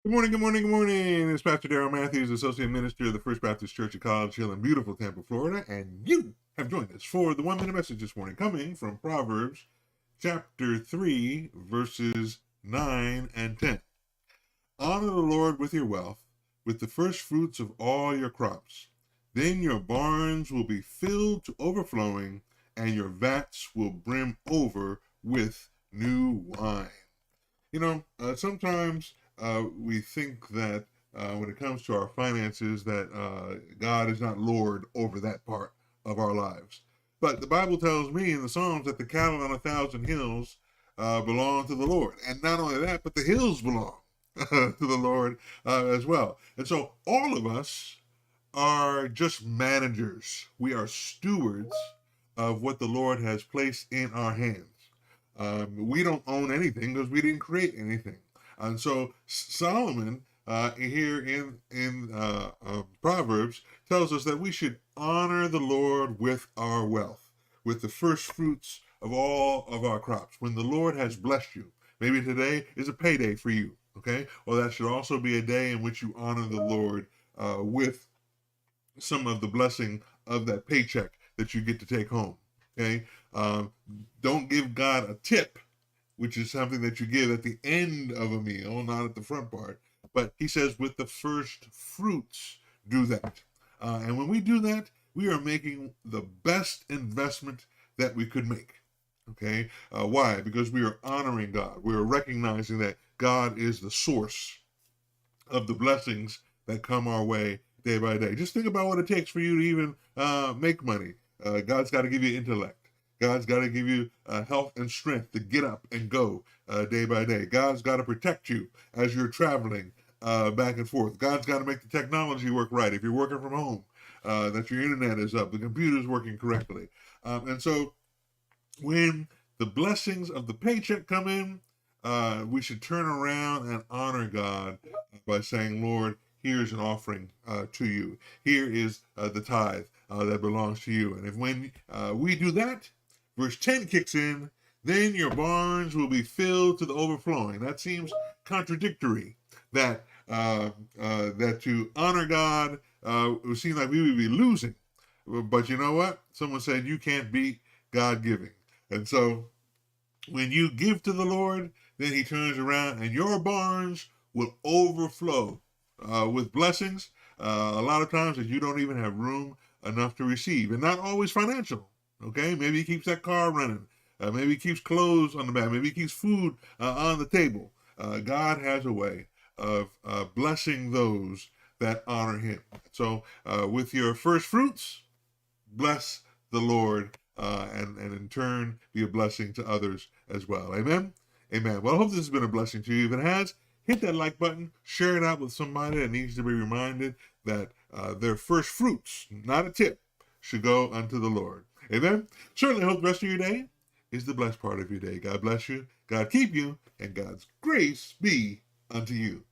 Good morning, good morning, good morning. It's Pastor Darrell Matthews, Associate Minister of the First Baptist Church of College Hill in beautiful Tampa, Florida. And you have joined us for the 1 minute message this morning, coming from Proverbs chapter 3, verses 9 and 10. Honor the Lord with your wealth, with the first fruits of all your crops. Then your barns will be filled to overflowing, and your vats will brim over with new wine. Sometimes we think that when it comes to our finances, that God is not Lord over that part of our lives. But the Bible tells me in the Psalms that the cattle on 1,000 hills belong to the Lord. And not only that, but the hills belong to the Lord as well. And so all of us are just managers. We are stewards of what the Lord has placed in our hands. We don't own anything because we didn't create anything. And so Solomon here in Proverbs tells us that we should honor the Lord with our wealth, with the first fruits of all of our crops. When the Lord has blessed you, maybe today is a payday for you, okay? Well, that should also be a day in which you honor the Lord with some of the blessing of that paycheck that you get to take home. Okay, don't give God a tip, which is something that you give at the end of a meal, not at the front part. But he says, with the first fruits, do that. And when we do that, we are making the best investment that we could make. Okay, why? Because we are honoring God. We are recognizing that God is the source of the blessings that come our way day by day. Just think about what it takes for you to even make money. God's got to give you intellect. God's got to give you health and strength to get up and go day by day. God's got to protect you as you're traveling back and forth. God's got to make the technology work right. If you're working from home, that your internet is up, the computer's working correctly. And so when the blessings of the paycheck come in, we should turn around and honor God by saying, Lord, here's an offering to you. Here is the tithe that belongs to you. And if when we do that, verse 10 kicks in, then your barns will be filled to the overflowing. That seems contradictory, that to honor God, it would seem like we would be losing. But you know what? Someone said you can't beat God giving. And so when you give to the Lord, then he turns around and your barns will overflow with blessings. A lot of times that you don't even have room enough to receive, and not always financial. Okay, maybe he keeps that car running. Maybe he keeps clothes on the back. Maybe he keeps food on the table. God has a way of blessing those that honor him. So with your first fruits, bless the Lord, and in turn be a blessing to others as well. Amen? Amen. Well, I hope this has been a blessing to you. If it has, hit that like button, share it out with somebody that needs to be reminded that their first fruits, not a tip, should go unto the Lord. Amen? Certainly hope the rest of your day is the blessed part of your day. God bless you, God keep you, and God's grace be unto you.